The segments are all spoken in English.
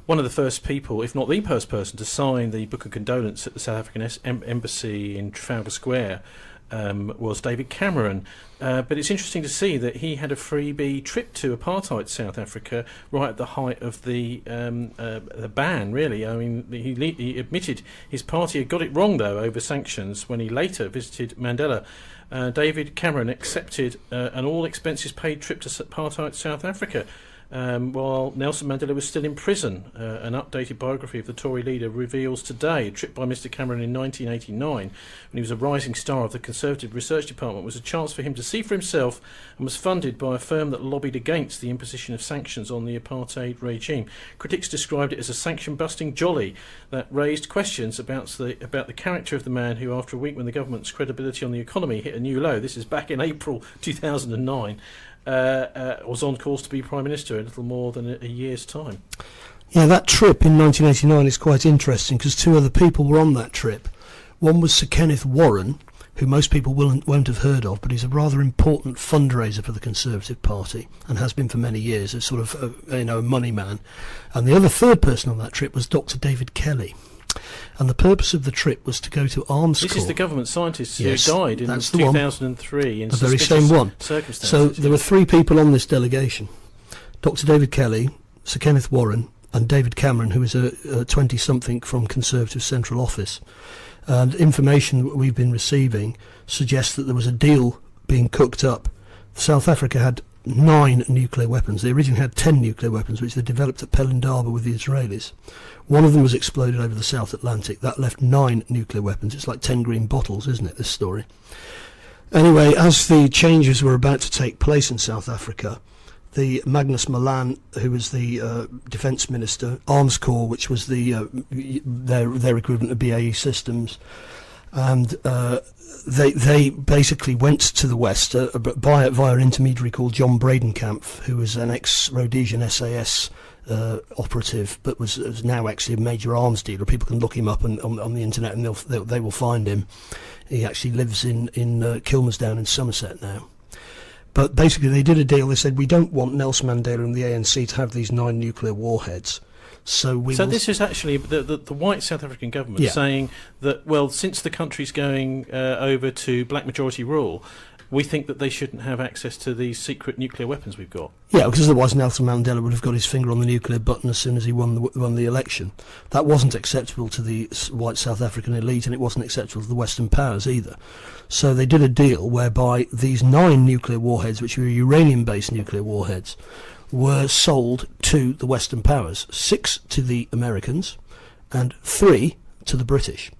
one of the first people, if not the first person, to sign the Book of Condolence at the South African Embassy in Trafalgar Square was David Cameron. But it's interesting to see that he had a freebie trip to apartheid South Africa right at the height of the ban, really. I mean, he admitted his party had got it wrong, though, over sanctions when he later visited Mandela. David Cameron accepted an all-expenses-paid trip to apartheid South Africa while Nelson Mandela was still in prison. An updated biography of the Tory leader reveals today a trip by Mr Cameron in 1989, when he was a rising star of the Conservative Research Department, was a chance for him to see for himself, and was funded by a firm that lobbied against the imposition of sanctions on the apartheid regime. Critics described it as a sanction-busting jolly that raised questions about the character of the man who, after a week when the government's credibility on the economy hit a new low, this is back in April 2009, was on course to be Prime Minister in little more than a year's time. Yeah, that trip in 1989 is quite interesting because two other people were on that trip. One was Sir Kenneth Warren, who most people won't have heard of, but he's a rather important fundraiser for the Conservative Party and has been for many years, a sort of a money man. And the third person on that trip was Dr. David Kelly. And the purpose of the trip was to go to arms corps. This is the government scientist who died in 2003 in the very same one. Circumstances. So there were three people on this delegation: Dr. David Kelly, Sir Kenneth Warren, and David Cameron, who is a 20-something from Conservative Central Office. And information that we've been receiving suggests that there was a deal being cooked up. South Africa had 9 nuclear weapons. They originally had 10 nuclear weapons, which they developed at Pelindaba with the Israelis. One of them was exploded over the South Atlantic. That left 9 nuclear weapons. It's like 10 green bottles, isn't it, this story? Anyway, as the changes were about to take place in South Africa, the Magnus Malan, who was the Defence Minister, Arms Corps, which was their equivalent of BAE Systems, and they basically went to the West via an intermediary called John Bradenkamp, who was an ex-Rhodesian SAS operative, but was now actually a major arms dealer. People can look him up on the internet, and they will find him. He actually lives in Kilmersdown in Somerset now. But basically, they did a deal. They said, we don't want Nelson Mandela and the ANC to have these 9 nuclear warheads. So this is actually the white South African government saying that, well, since the country's going over to black majority rule, we think that they shouldn't have access to these secret nuclear weapons we've got. Yeah, because otherwise Nelson Mandela would have got his finger on the nuclear button as soon as he won the election. That wasn't acceptable to the white South African elite, and it wasn't acceptable to the Western powers either. So they did a deal whereby these 9 nuclear warheads, which were uranium-based nuclear warheads, were sold to the Western powers, 6 to the Americans and 3 to the British.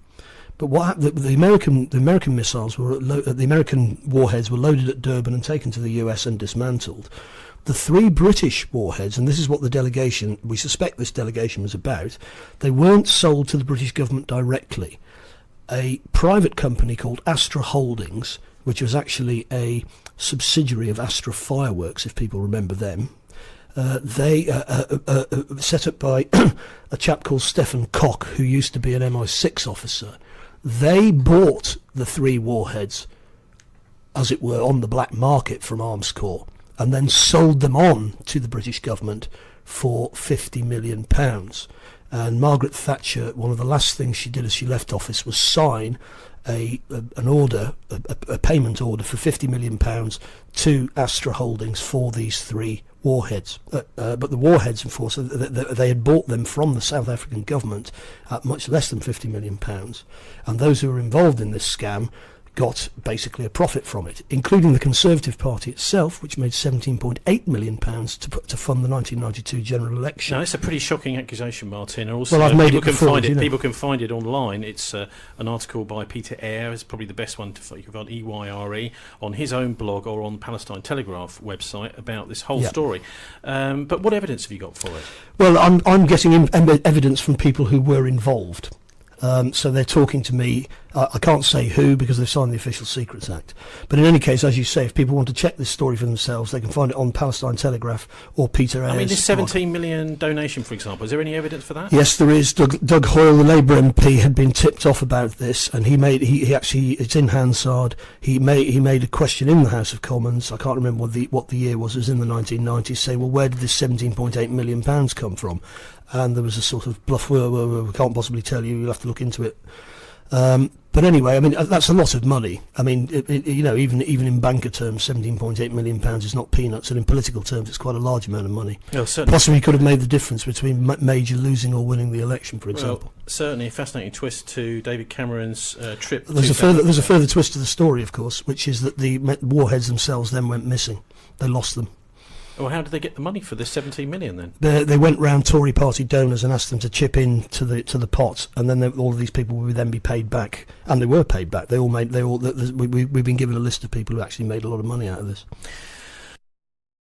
But the American missiles the American warheads were loaded at Durban and taken to the US and dismantled. The 3 British warheads, and this is what we suspect this delegation was about, they weren't sold to the British government directly. A private company called Astra Holdings, which was actually a subsidiary of Astra Fireworks, if people remember them, they set up by a chap called Stephen Koch, who used to be an MI6 officer. They bought the 3 warheads, as it were, on the black market from Arms Corps, and then sold them on to the British government for £50 million. And Margaret Thatcher, one of the last things she did as she left office was sign a payment order for £50 million to Astra Holdings for these 3 warheads. But the warheads, of course, they had bought them from the South African government at much less than £50 million. And those who were involved in this scam got basically a profit from it, including the Conservative Party itself, which made £17.8 million to fund the 1992 general election. Now, it's a pretty shocking accusation, Martin. Also, well, I've made people it can before, find it. People can find it online. It's an article by Peter Eyre. It's probably the best one to find. You can find EYRE on his own blog or on the Palestine Telegraph website about this whole story. But what evidence have you got for it? Well, I'm getting evidence from people who were involved. So they're talking to me I can't say who because they've signed the Official Secrets Act. But in any case, as you say, if people want to check this story for themselves, they can find it on Palestine Telegraph or Peter Ayers. I mean, this 17 million donation, for example, is there any evidence for that? Yes, there is. Doug Hoyle, the Labour MP, had been tipped off about this, and he actually, it's in Hansard. He made a question in the House of Commons. I can't remember what the year was. It was in the 1990s, saying, well, where did this £17.8 million come from? And there was a sort of bluff, we can't possibly tell you, you'll have to look into it. But anyway, I mean, that's a lot of money. I mean, even in banker terms, £17.8 million is not peanuts, and in political terms, it's quite a large amount of money. Possibly could have made the difference between Major losing or winning the election, for example. Well, certainly a fascinating twist to David Cameron's trip. There's a further twist to the story, of course, which is that the warheads themselves then went missing. They lost them. Well, how did they get the money for this 17 million then? They went round Tory party donors and asked them to chip in to the pot, and then all of these people would then be paid back, and they were paid back. We've been given a list of people who actually made a lot of money out of this.